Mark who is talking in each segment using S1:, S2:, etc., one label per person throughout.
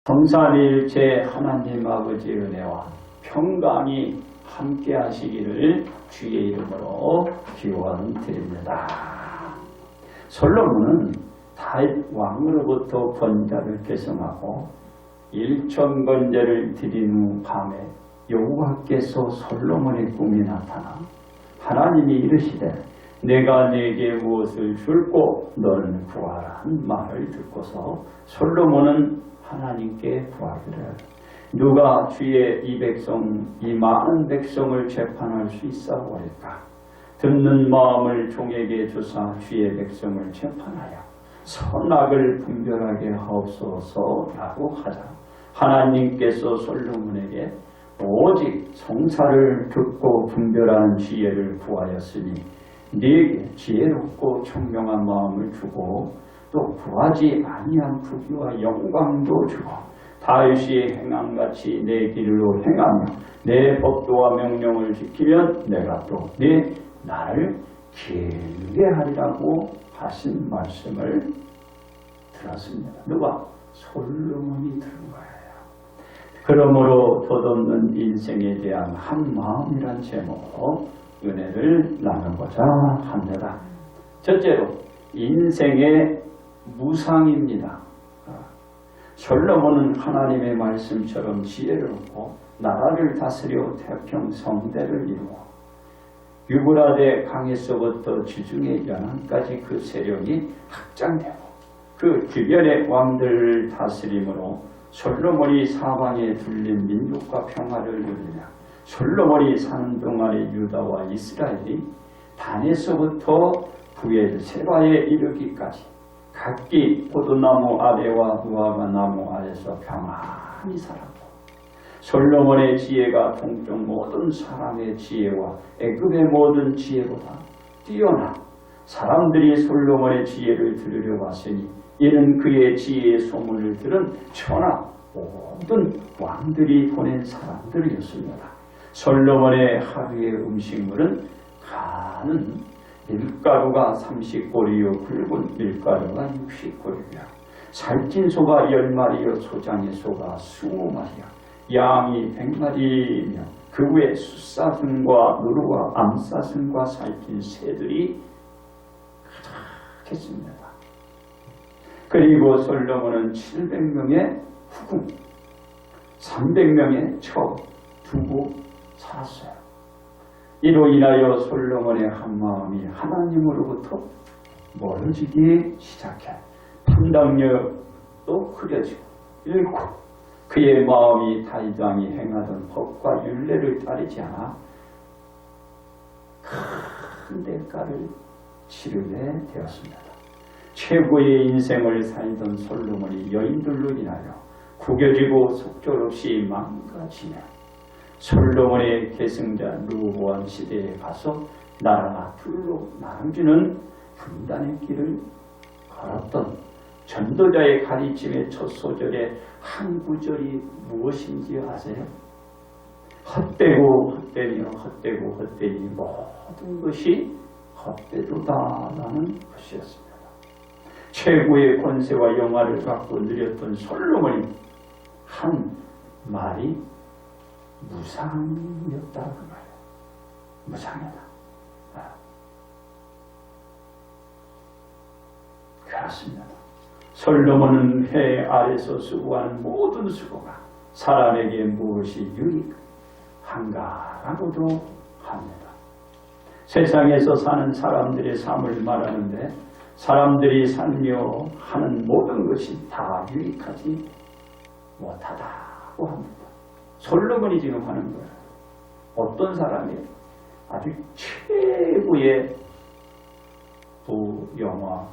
S1: 성삼일체 하나님 아버지의 은혜와 평강이 함께 하시기를 주의 이름으로 기원드립니다. 솔로몬은 다윗 왕으로부터 번제를 계승하고 일천 번제를 드린 후 밤에 여호와께서 솔로몬의 꿈이 나타나 하나님이 이르시되 내가 네게 무엇을 줄고 너는 구하라 한 말을 듣고서 솔로몬은 하나님께 구하기를 누가 주의 이 백성 이 많은 백성을 재판할 수 있사오리까. 듣는 마음을 종에게 주사 주의 백성을 재판하여 선악을 분별하게 하옵소서라고 하자 하나님께서 솔로몬에게 오직 성사를 듣고 분별하는 지혜를 구하였으니 네게 지혜롭고 총명한 마음을 주고 또 구하지 아니한 부귀와 영광도 주고 다윗이 행함같이 내 길로 행하며 내 법도와 명령을 지키면 내가 또 네 나를 길게 하리라고 하신 말씀을 들었습니다. 누가? 솔로몬이 들은 거예요. 그러므로 덧없는 인생에 대한 한 마음이란 제목으로 은혜를 나누고자 합니다. 첫째로 인생의 무상입니다. 솔로몬은 하나님의 말씀처럼 지혜를 얻고 나라를 다스려 태평성대를 이루어 유브라데 강에서부터 지중해 연안까지 그 세력이 확장되고 그 주변의 왕들을 다스림으로 솔로몬이 사방에 둘린 민족과 평화를 누리며 솔로몬이 사는 동안의 유다와 이스라엘이 단에서부터 부엘세바에 이르기까지 각기 포도나무 아래와 무화과 나무 아래서 평안히 살았고 솔로몬의 지혜가 동쪽 모든 사람의 지혜와 애굽의 모든 지혜보다 뛰어나 사람들이 솔로몬의 지혜를 들으려 왔으니 이는 그의 지혜의 소문을 들은 천하 모든 왕들이 보낸 사람들이었습니다. 솔로몬의 하루의 음식물은 가는 밀가루가 30고리요 굵은 밀가루가 60고리요 살찐 소가 10마리요 소장의 소가 20마리요 양이 100마리며 그 후에 숫사슴과 누루와 암사슴과 살찐 새들이 가득했습니다. 그리고 솔로몬은 700명의 후궁 300명의 처 두고 살았어요. 이로 인하여 솔로몬의 한마음이 하나님으로부터 멀어지기 시작해 판단력도 흐려지고 잃고 그의 마음이 다윗 왕이 행하던 법과 율례를 따르지 않아 큰 대가를 치르게 되었습니다. 최고의 인생을 살던 솔로몬이 여인들로 인하여 구겨지고 속절없이 망가지며 솔로몬의 계승자 르호보암 시대에 가서 나라가 둘로 나눠지는 분단의 길을 걸었던 전도자의 가르침의 첫 소절의 한 구절이 무엇인지 아세요? 헛되고 헛되며 헛되고 헛되니 모든 것이 헛되도다라는 것이었습니다. 최고의 권세와 영화를 갖고 누렸던 솔로몬이 한 말이 무상이었다고 말해요. 무상이다. 그렇습니다. 솔로몬은 해 아래서 수고하는 모든 수고가 사람에게 무엇이 유익한가라고도 합니다. 세상에서 사는 사람들의 삶을 말하는데 사람들이 살며 하는 모든 것이 다 유익하지 못하다고 합니다. 솔로몬이 지금 하는 거예요. 어떤 사람이 아주 최고의 부영화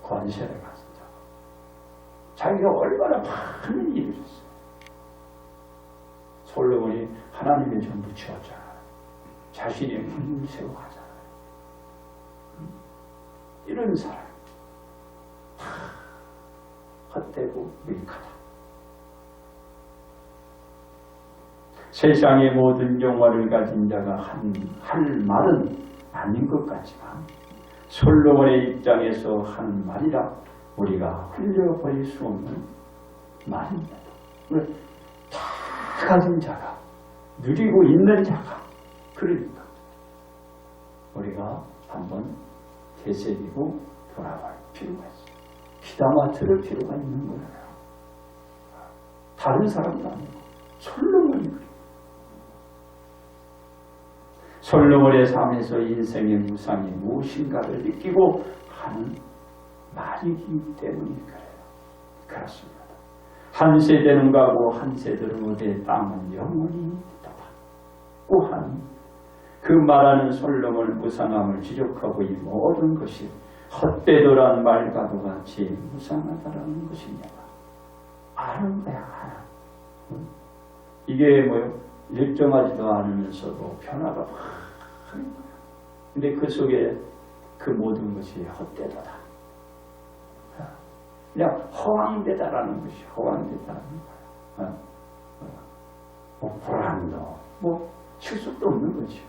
S1: 권세를 가진다. 자기가 얼마나 많은 일을 했어요. 솔로몬이 하나님의 전부 치웠잖아요. 자신의 군을 세워가잖아요. 이런 사람 다 헛되고 유익하다. 세상의 모든 영화를 가진 자가 할 말은 아닌 것 같지만 솔로몬의 입장에서 하는 말이라 우리가 흘려버릴 수 없는 말입니다. 다 가진 자가, 누리고 있는 자가, 그러니까 우리가 한번 되새기고 돌아갈 필요가 있어요. 귀담아 들을 필요가 있는 거예요. 다른 사람도 아니고 솔로몬이 그래요. 솔로몬의 삶에서 인생의 무상이 무엇인가를 느끼고 하는 말이기 때문에 그래요. 그렇습니다. 한 세대는 가고 한 세대는 오되 땅은 영원히 있다. 또한 그 말하는 솔로몬 무상함을 지적하고 이 모든 것이 헛되도란 말과도 같이 무상하다라는 것입니다. 아는 거야, 알아. 이게 뭐요? 일정하지도 않으면서도 변화가 막 하는 거야. 근데 그 속에 그 모든 것이 헛되더라. 그냥 허황되다라는 것이 허황되다라는 거야. 뭐 불안도, 뭐 실속도 없는 거죠.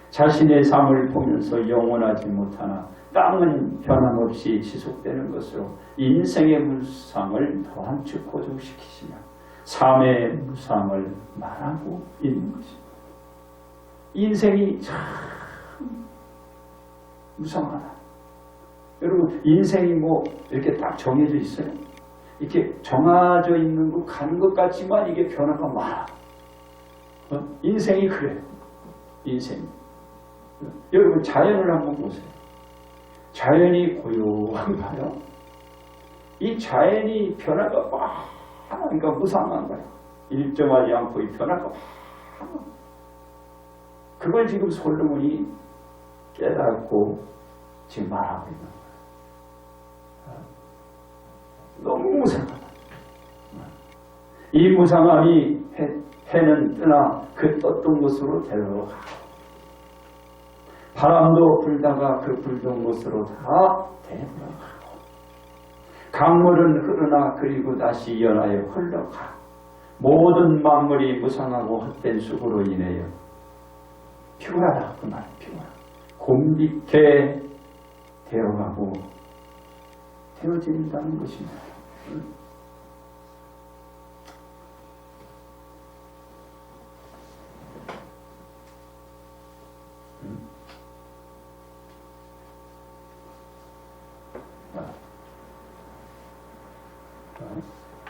S1: 자신의 삶을 보면서 영원하지 못하나 땅은 변함없이 지속되는 것으로 인생의 무상을 더한축 고정시키시며 삶의 무상을 말하고 있는 것입니다. 인생이 참 무상하다. 여러분, 인생이 뭐 이렇게 딱 정해져 있어요? 이렇게 정해져 있는 거 가는 것 같지만 이게 변화가 많아. 인생이 그래요. 인생이. 여러분, 자연을 한번 보세요. 자연이 고요한가요? 이 자연이 변화가 막, 그러니까 무상한 거예요. 일정하지 않고 이 변화가 막. 그걸 지금 솔로몬이 깨닫고 지금 말하고 있는 거예요. 너무 무상하다. 이 무상함이 해는 뜨나 그 떴던 곳으로 데려가고 바람도 불다가 그 불던 곳으로 다 되돌아가고 강물은 흐르나 그리고 다시 연하여 흘러가 모든 만물이 무상하고 헛된 수고로 인하여 피곤하다. 그 말 피곤하다. 곤비케 되어가고 되어진다는 것입니다.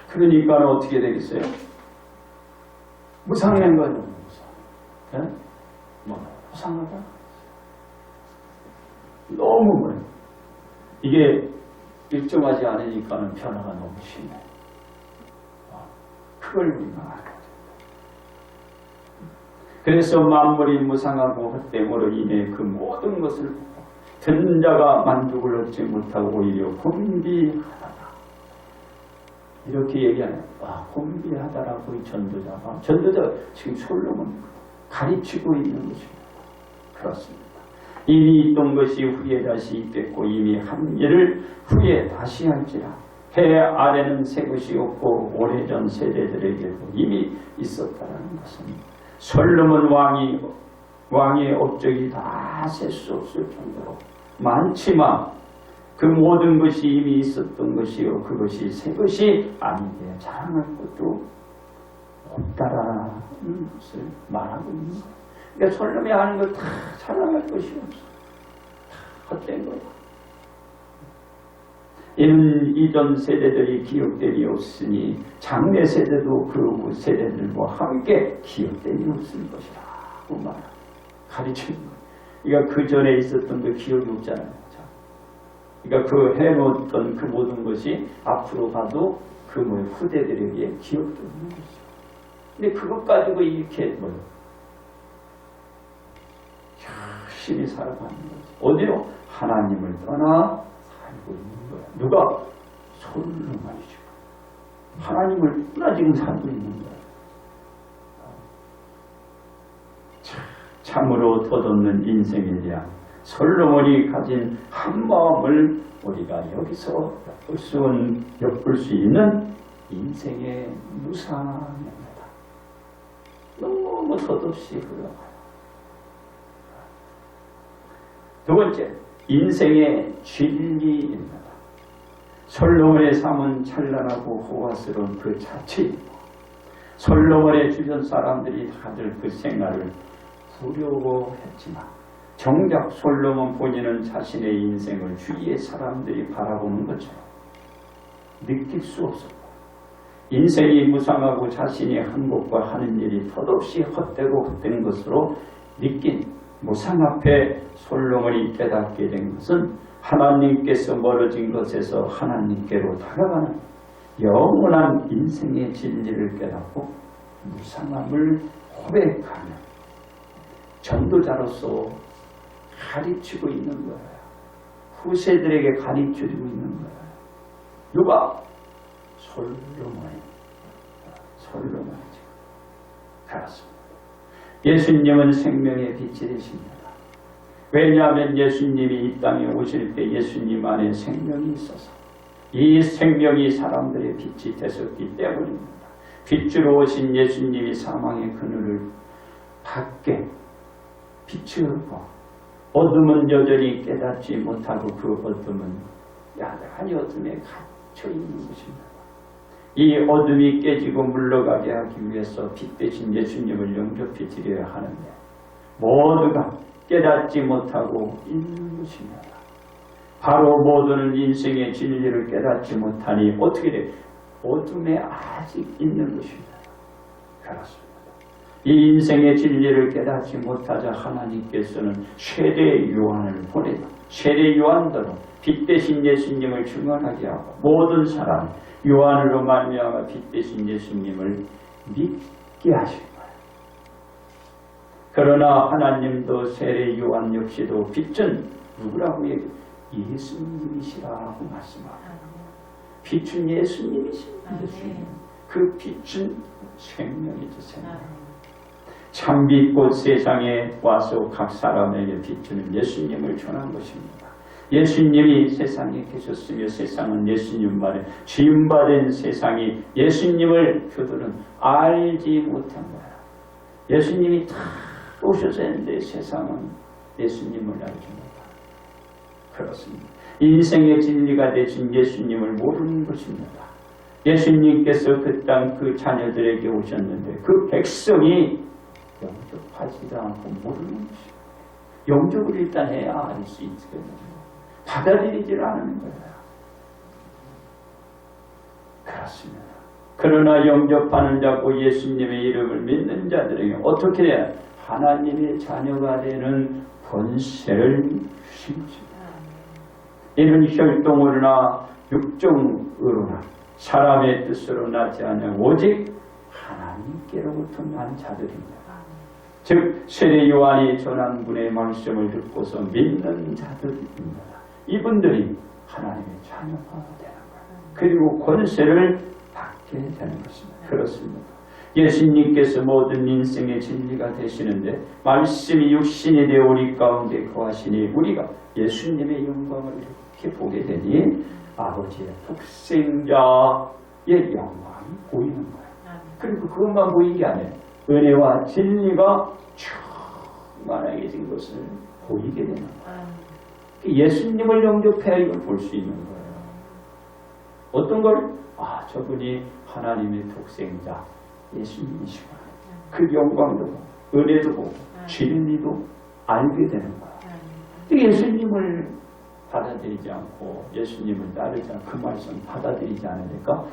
S1: 그러니까 어떻게 되겠어요? 무상한 건 무상. 뭐 무상하다. 너무 뭐예요? 이게 일정하지 않으니까는 변화가 너무 심해. 그걸 우리가 알아야 된다. 그래서 만물이 무상하고 헛됨으로 인해 그 모든 것을 듣는 자가 만족을 얻지 못하고 오히려 곤비하다. 이렇게 얘기하는 곤비하다라고 이 전도자가 지금 솔로몬 가르치고 있는 것입니다. 그렇습니다. 이미 있던 것이 후에 다시 있겠고 이미 한 일을 후에 다시 할지라. 해 아래는 새 것이 없고 오래전 세대들에게도 이미 있었다는 것은 솔로몬 왕의 업적이 다 셀 수 없을 정도로 많지만 그 모든 것이 이미 있었던 것이요 그것이 새 것이 아닌데 자랑할 것도 없다라는 것을 말하고 있는 거예요. 그러니까 솔로몬이 하는 걸 다 자랑할 것이 없어. 다 헛된 거야. 이는 이전 세대들이 기억됨이 없으니 장래 세대도 그 세대들과 함께 기억됨이 없을 것이라고 가르치는 거예요. 그러니까 그 전에 있었던 그 기억이 없잖아요. 그러니까 그 해놓았던 그 모든 것이 앞으로 가도 그 후대들에게 기억도 없는 거죠. 근데 그것 가지고 이렇게 열심히 살아가는 거지. 어디로? 하나님을 떠나 살고 있는 거야. 누가? 솔로몬이죠. 하나님을 떠나 지금 살고 있는 거야. 참으로 덧없는 인생에 대한 솔로몬이 가진 한 마음을 우리가 여기서 엿볼 수 있는 인생의 무상입니다. 너무 덧없이 흘러가요. 두 번째, 인생의 진리입니다. 솔로몬의 삶은 찬란하고 호화스러운 그 자체이고 솔로몬의 주변 사람들이 다들 그 생활을 두려워했지만 정작 솔로몬 본인은 자신의 인생을 주위의 사람들이 바라보는 것처럼 느낄 수 없었고 인생이 무상하고 자신이 한 것과 하는 일이 덧없이 헛되고 헛된 것으로 느낀 무상 앞에 솔로몬이 깨닫게 된 것은 하나님께서 멀어진 것에서 하나님께로 다가가는 영원한 인생의 진리를 깨닫고 무상함을 고백하는 전도자로서 가르치고 있는 거예요. 후세들에게 가르쳐주고 있는 거예요. 누가? 솔로몬이죠. 그렇습니다. 예수님은 생명의 빛이 되십니다. 왜냐하면 예수님이 이 땅에 오실 때 예수님 안에 생명이 있어서 이 생명이 사람들의 빛이 되셨기 때문입니다. 빛으로 오신 예수님이 사망의 그늘을 밖에 비추고 어둠은 여전히 깨닫지 못하고 그 어둠은 야단히 어둠에 갇혀 있는 것입니다. 이 어둠이 깨지고 물러가게 하기 위해서 빛 대신 예수님을 영접해 드려야 하는데 모두가 깨닫지 못하고 있는 것입니다. 바로 모두는 인생의 진리를 깨닫지 못하니 어떻게 돼? 어둠에 아직 있는 것입니다. 그렇습니다. 이 인생의 진리를 깨닫지 못하자 하나님께서는 세례 요한을 보내서 세례 요한대로 빛 대신 예수님을 증언하게 하고 모든 사람 요한으로 말미암아 빛 대신 예수님을 믿게 하신 거예요. 그러나 하나님도 세례 요한 역시도 빛은 누구라고 얘기해요? 예수님이시라고 말씀합니다. 빛은 예수님이십니다. 그 빛은 생명이죠. 생명. 참빛꽃 세상에 와서 각 사람에게 비추는 예수님을 전한 것입니다. 예수님이 세상에 계셨으며 세상은 예수님만에 지음받은 세상이 예수님을 그들은 알지 못한 거야. 예수님이 다 오셔서 했는데 세상은 예수님을 알지 못한. 그렇습니다. 인생의 진리가 되신 예수님을 모르는 것입니다. 예수님께서 그 땅 그 자녀들에게 오셨는데 그 백성이 영접하지도 않고 모르는 것입니다. 영접을 일단 해야 알 수 있거든요. 받아들이질 않는 거예요. 그렇습니다. 그러나 영접하는 자고 예수님의 이름을 믿는 자들에게 어떻게 해야 하나님의 자녀가 되는 권세를 주십니다. 이는 혈통으로나 육정으로나 사람의 뜻으로 나지 않아 오직 하나님께로부터 난 자들입니다. 즉 세례 요한이 전한 분의 말씀을 듣고서 믿는 자들입니다. 이분들이 하나님의 자녀가 되는 거예요. 그리고 권세를 받게 되는 것입니다. 그렇습니다. 예수님께서 모든 인생의 진리가 되시는데 말씀이 육신이 되어 우리 가운데 거하시니 우리가 예수님의 영광을 이렇게 보게 되니 아버지의 독생자의 영광이 보이는 거예요. 그리고 그것만 보이는 게 아니에요. 은혜와 진리가 충만하게 것을 보이게 되는 거예요. 예수님을 영접해야 이걸 볼 수 있는 거예요. 어떤 걸? 저분이 하나님의 독생자 예수님이시구나. 그 영광도 보고 은혜도 보고 진리도 알게 되는 거예요. 예수님을 받아들이지 않고 예수님을 따르지 않고 그 말씀 받아들이지 않으니까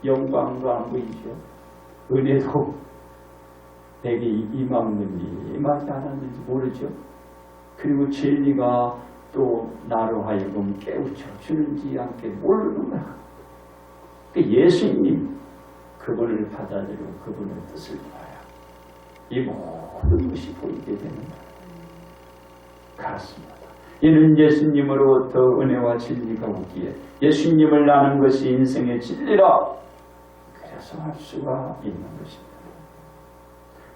S1: 영광도 안 보이죠. 은혜도 내게 임하는지 임하지 않았는지 모르죠. 그리고 진리가 또 나로 하여금 깨우쳐 주는지 않게 모르는 거야. 예수님 그분을 받아들이고 그분의 뜻을 봐야 이 모든 것이 보이게 되는 거예요. 그렇습니다. 이는 예수님으로부터 은혜와 진리가 오기에 예수님을 아는 것이 인생의 진리라 그래서 할 수가 있는 것입니다.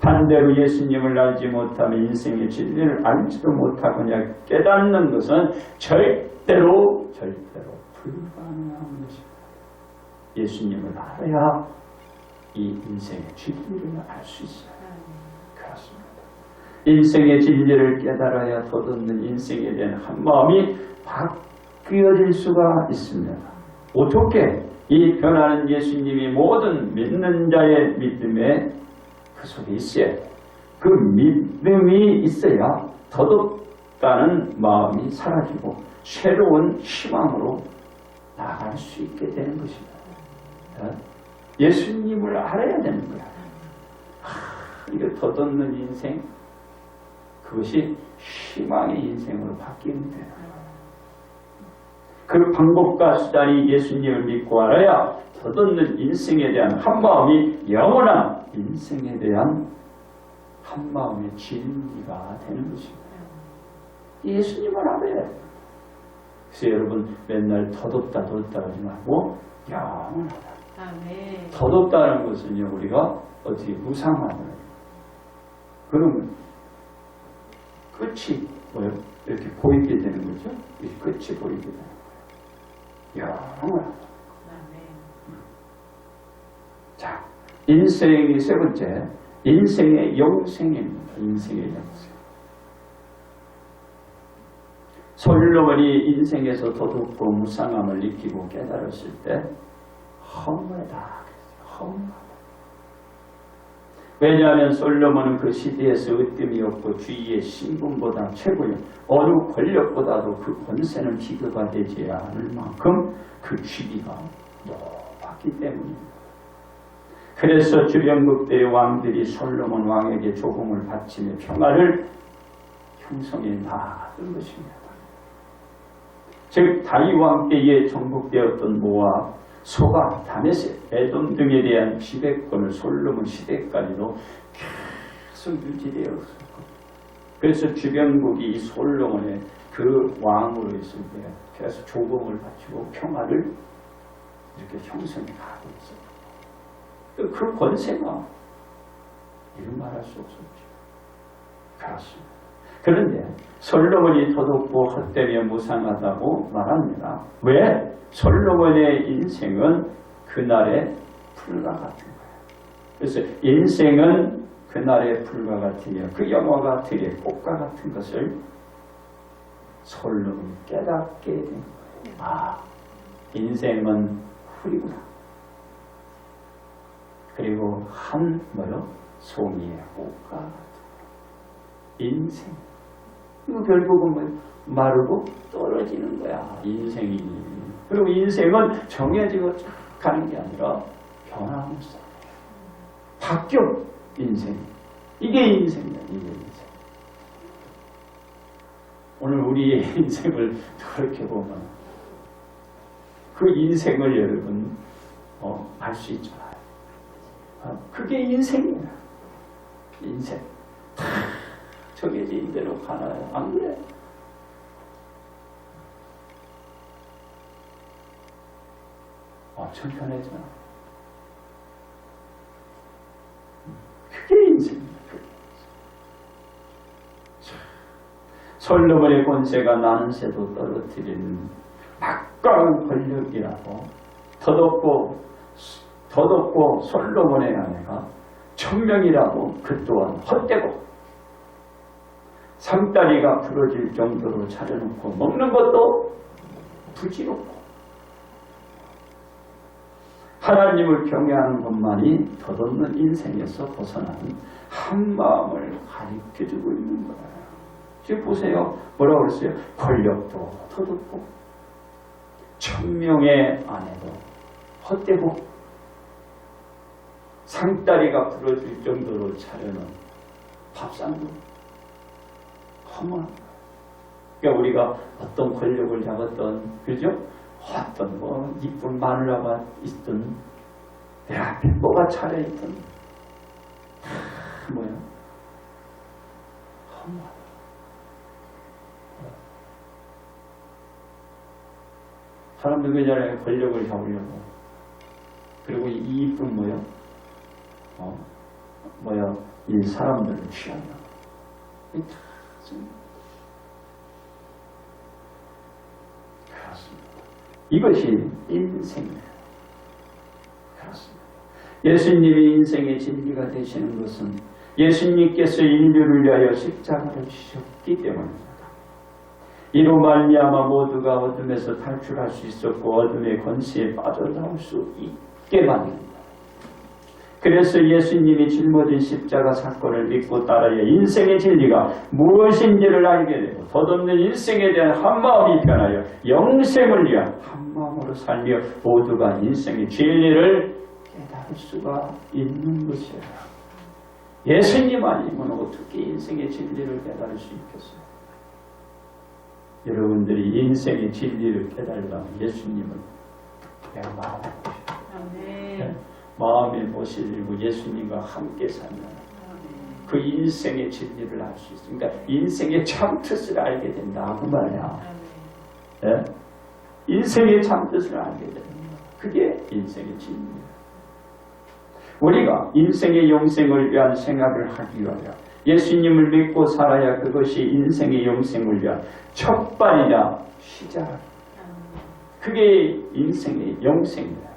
S1: 반대로 예수님을 알지 못하면 인생의 진리를 알지도 못하거나 깨닫는 것은 절대로 불가능한 것입니다. 예수님을 알아야 이 인생의 진리를 알 수 있어요. 그렇습니다. 인생의 진리를 깨달아야 덧없는 인생에 대한 한 마음이 바뀌어질 수가 있습니다. 어떻게? 이 변하는 예수님이 모든 믿는 자의 믿음에 그 속에 있어야 돼. 그 믿음이 있어야 더덥다는 마음이 사라지고 새로운 희망으로 나아갈 수 있게 되는 것입니다. 예수님을 알아야 되는 거야. 이거 더듬는 인생, 그것이 희망의 인생으로 바뀌는 거예요. 그 방법과 수단이 예수님을 믿고 알아야 더듬는 인생에 대한 한마음이 영원한 인생에 대한 한마음의 진리가 되는 것입니다. 예수님을 알아야 해요. 그래서 여러분 맨날 더덥다 하지 말고 영원하다.
S2: 아멘.
S1: 더덥다는 것은요, 우리가 어떻게 무상하다. 그러면 끝이 뭐요? 이렇게 보이게 되는 거죠. 끝이 보이게 되는 거예요. 영원하다. 자, 인생의 세 번째, 인생의 영생입니다. 인생의 영생. 솔로몬이 인생에서 도둑고 무상함을 느끼고 깨달았을 때 허무하다. 허무하다. 왜냐하면 솔로몬은 그 시대에서 으뜸이 없고 주위의 신분보다 최고요. 어느 권력보다도 그 권세는 비교가 되지 않을 만큼 그 지위가 높았기 때문입니다. 그래서 주변국대의 왕들이 솔로몬 왕에게 조공을 바치며 평화를 형성해 나아간 것입니다. 즉 다윗 왕 때에 정복되었던 모압, 소바, 다메섹, 에돔 등에 대한 지배권을 솔로몬 시대까지도 계속 유지되었었고, 그래서 주변국이 이 솔로몬의 그 왕으로 있을 때 계속 조공을 바치고 평화를 이렇게 형성해 가고 있어요. 그 권세가 이런 말할 수 없었죠. 그렇습니다. 그런데 솔로몬이 도둑고 헛되며 무상하다고 말합니다. 왜? 솔로몬의 인생은 그날의 풀과 같은 거예요. 그래서 인생은 그날의 풀과 같으며 그 영화가 들의 꽃과 같은 것을 솔로몬이 깨닫게 된 거예요. 아, 인생은 풀이구나. 그리고 한 송이의 꽃과 같은 인생. 이거 결국은 마르고 떨어지는 거야. 인생이. 그리고 인생은 정해지고 쫙 가는 게 아니라 변화무쌍. 바뀌어. 인생. 이게 인생이야. 이게 인생. 오늘 우리의 인생을 그렇게 보면 그 인생을 여러분 알 수 있잖아요. 그게 인생이야. 인생. 정해진 대로 가나요? 안 그래? 엄청 편해잖아. 그게 인생이야. 솔로몬의 권세가 나는 새도 떨어뜨리는 막강한 권력이라고 더덥고 솔로몬의 아내가 천명이라고 그 또한 헛되고 상다리가 부러질 정도로 차려놓고 먹는 것도 부질없고 하나님을 경외하는 것만이 덧없는 인생에서 벗어나는 한마음을 가르쳐주고 있는 거예요. 지금 보세요. 뭐라고 그랬어요? 권력도 덧없고 천명의 아내도 헛되고 상다리가 부러질 정도로 차려놓은 밥상도 허무한. 그러니까 우리가 어떤 권력을 잡았던, 그죠? 어떤 이쁜 마누라가 있든 내 앞에 뭐가 차려있든 뭐야? 허무하다. 사람들 그전에 권력을 잡으려고 그리고 이 이쁜 이 사람들을 취하려고 그렇습니다. 이것이 인생이에요. 그렇습니다. 예수님이 인생의 진리가 되시는 것은 예수님께서 인류를 위하여 십자가를 지셨기 때문입니다. 이로 말미암아 모두가 어둠에서 탈출할 수 있었고 어둠의 권세에 빠져나올 수 있게 만듭니다. 그래서 예수님이 짊어진 십자가 사건을 믿고 따라야 인생의 진리가 무엇인지를 알게 되고 덧없는 인생에 대한 한마음이 변하여 영생을 위한 한마음으로 살며 모두가 인생의 진리를 깨달을 수가 있는 것이에요. 예수님 아니면 어떻게 인생의 진리를 깨달을 수 있겠어요? 여러분들이 인생의 진리를 깨달으려면 예수님을 그냥 마음에 보십시오. 마음에 모시고 예수님과 함께 살면 그 인생의 진리를 알 수 있어요. 그러니까 인생의 참뜻을 알게 된다 그 말이야. 네? 인생의 참뜻을 알게 됩니다. 그게 인생의 진리예요. 우리가 인생의 영생을 위한 생활을 하기 위하여 예수님을 믿고 살아야 그것이 인생의 영생을 위한 첫발이자 시작. 그게 인생의 영생이다.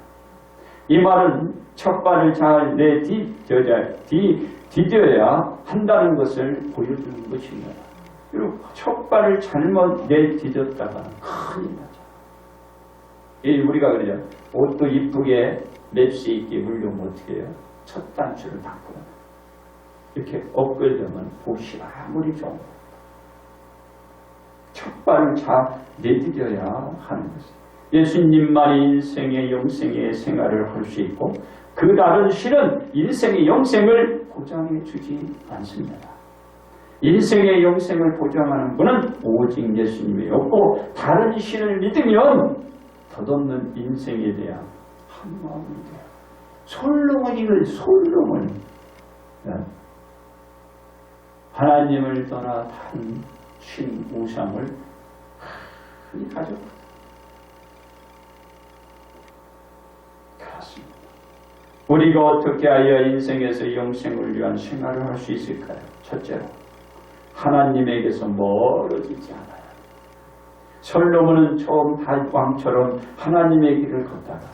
S1: 이 말은 첫발을 잘 디뎌야 한다는 것을 보여주는 것입니다. 그리고 첫발을 잘못 내디뎠다가 큰일 나죠. 우리가 그러죠. 옷도 이쁘게 맵시 있게 물려면 어떻게 해요? 첫 단추를 닫고 이렇게 엇걸려면 옷이 아무리 좋은 첫발을 잘 내디뎌야 하는 것입니다. 예수님만이 인생의 영생의 생활을 할 수 있고 그 다른 신은 인생의 영생을 보장해 주지 않습니다. 인생의 영생을 보장하는 분은 오직 예수님이었고 다른 신을 믿으면 덧없는 인생에 대한 한마음이 돼요. 솔로몬 하나님을 떠나 다른 신 우상을 가져 우리가 어떻게 하여 인생에서 영생을 위한 생활을 할 수 있을까요? 첫째로 하나님에게서 멀어지지 않아요. 솔로몬은 처음 다윗왕처럼 하나님의 길을 걷다가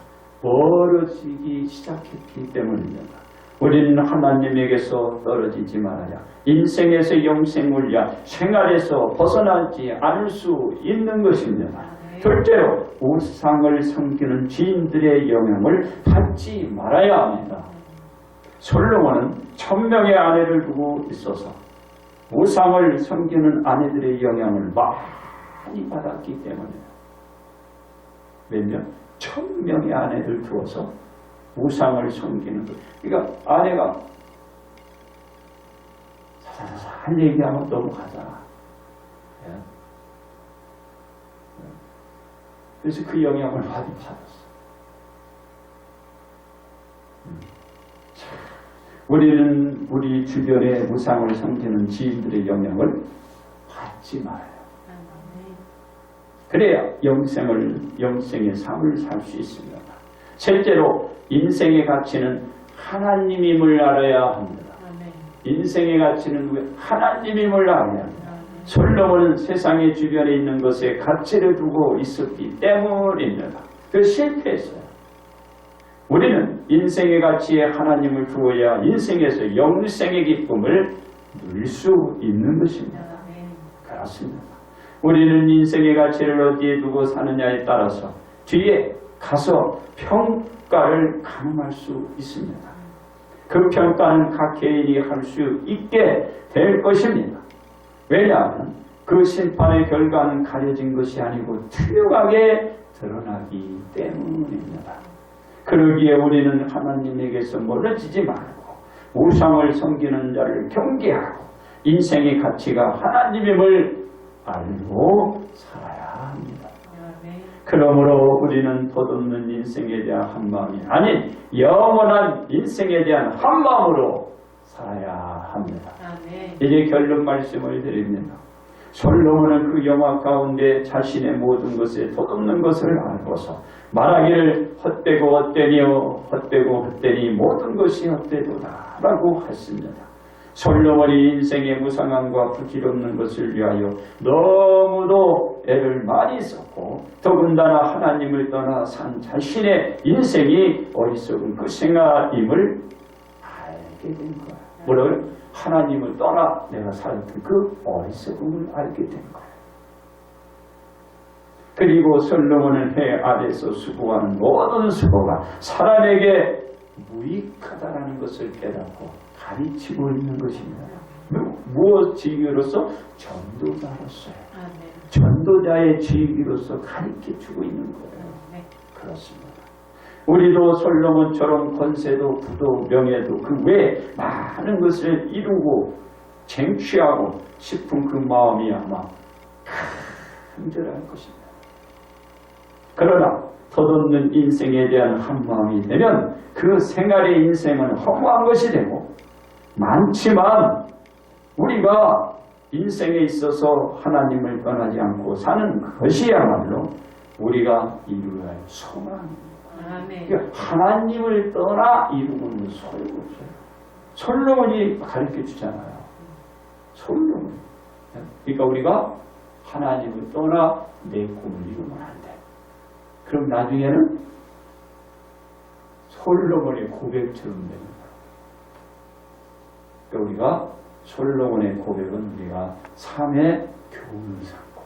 S1: 멀어지기 시작했기 때문입니다. 우리는 하나님에게서 떨어지지 말아야 인생에서 영생을 위한 생활에서 벗어나지 않을 수 있는 것입니다. 둘째로 우상을 섬기는 지인들의 영향을 받지 말아야 합니다. 솔로몬은 1000명의 아내를 두고 있어서 우상을 섬기는 아내들의 영향을 많이 받았기 때문에 몇 명? 1000명의 아내를 두어서 우상을 섬기는 것. 그러니까 아내가 사사사사 얘기하면 넘어가잖아. 그래서 그 영향을 많이 받았어. 우리는 우리 주변에 우상을 섬기는 지인들의 영향을 받지 말아요. 그래야 영생의 삶을 살 수 있습니다. 셋째로 인생의 가치는 하나님임을 알아야 합니다. 인생의 가치는 하나님임을 알아야 합니다. 솔로몬은 세상의 주변에 있는 것에 가치를 두고 있었기 때문입니다. 그 실패했어요. 우리는 인생의 가치에 하나님을 두어야 인생에서 영생의 기쁨을 누릴 수 있는 것입니다. 그렇습니다. 우리는 인생의 가치를 어디에 두고 사느냐에 따라서 뒤에 가서 평가를 가늠할 수 있습니다. 그 평가는 각 개인이 할 수 있게 될 것입니다. 왜냐하면 그 심판의 결과는 가려진 것이 아니고 투명하게 드러나기 때문입니다. 그러기에 우리는 하나님에게서 멀어지지 말고 우상을 섬기는 자를 경계하고 인생의 가치가 하나님임을 알고 살아야 합니다. 그러므로 우리는 덧없는 인생에 대한 한마음이 아닌 영원한 인생에 대한 한마음으로 살아야 합니다. 이제 결론 말씀을 드립니다. 솔로몬은 그 영화 가운데 자신의 모든 것에 덧없는 것을 알고서 말하기를 헛되고 헛되니요 헛되고 헛되니 모든 것이 헛되도다 라고 했습니다. 솔로몬이 인생의 무상함과 부질없는 것을 위하여 너무도 애를 많이 썼고 더군다나 하나님을 떠나 산 자신의 인생이 어리석은 그 생활임을 알게 된 거야. 뭐라고요? 하나님을 떠나 내가 살았던 그 어리석음을 알게 된 거야. 그리고 솔로몬은 해 아래에서 수고하는 모든 수고가 사람에게 무익하다라는 것을 깨닫고 가르치고 있는 것입니다. 무엇 지위로서? 전도자로서요. 전도자의 지위로서 가르쳐주고 있는 거예요. 그렇습니다. 우리도 솔로몬처럼 권세도 부도 명예도 그 외에 많은 것을 이루고 쟁취하고 싶은 그 마음이 아마 간절할 것입니다. 그러나 덧없는 인생에 대한 한마음이 되면 그 생활의 인생은 허무한 것이 되고, 많지만 우리가 인생에 있어서 하나님을 떠나지 않고 사는 것이야말로 우리가 이루어야 할 소망입니다. 그러니까 하나님을 떠나 이루고는 소용없어요. 솔로몬이 가르쳐 주잖아요. 솔로몬. 그러니까 우리가 하나님을 떠나 내 꿈을 이루면 안 돼. 그럼 나중에는 솔로몬의 고백처럼 되는 거예요. 그러니까 우리가 솔로몬의 고백은 우리가 삶의 교훈을 삼고,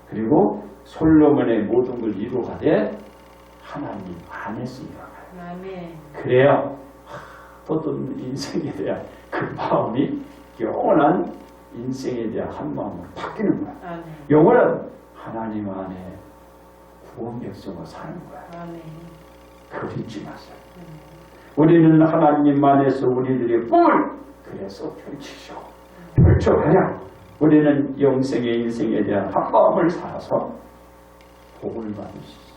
S1: 그리고 솔로몬의 모든 걸 이루어가되 하나님 안에서 일어나요. 그래야 덧없는 인생에 대한 그 마음이 영원한 인생에 대한 한 마음으로 바뀌는 거야. 영원한 하나님 안에 구원 백성으로 사는 거야. 그걸 잊지 마세요. 우리는 하나님 안에서 우리들의 꿈을 그래서 펼치시고 펼쳐가야 우리는 영생의 인생에 대한 한 마음을 살아서 복을 받을 수 있어요.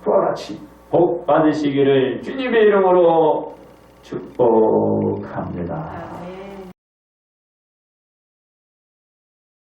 S1: 그와 같이 복 받으시기를 주님의 이름으로 축복합니다.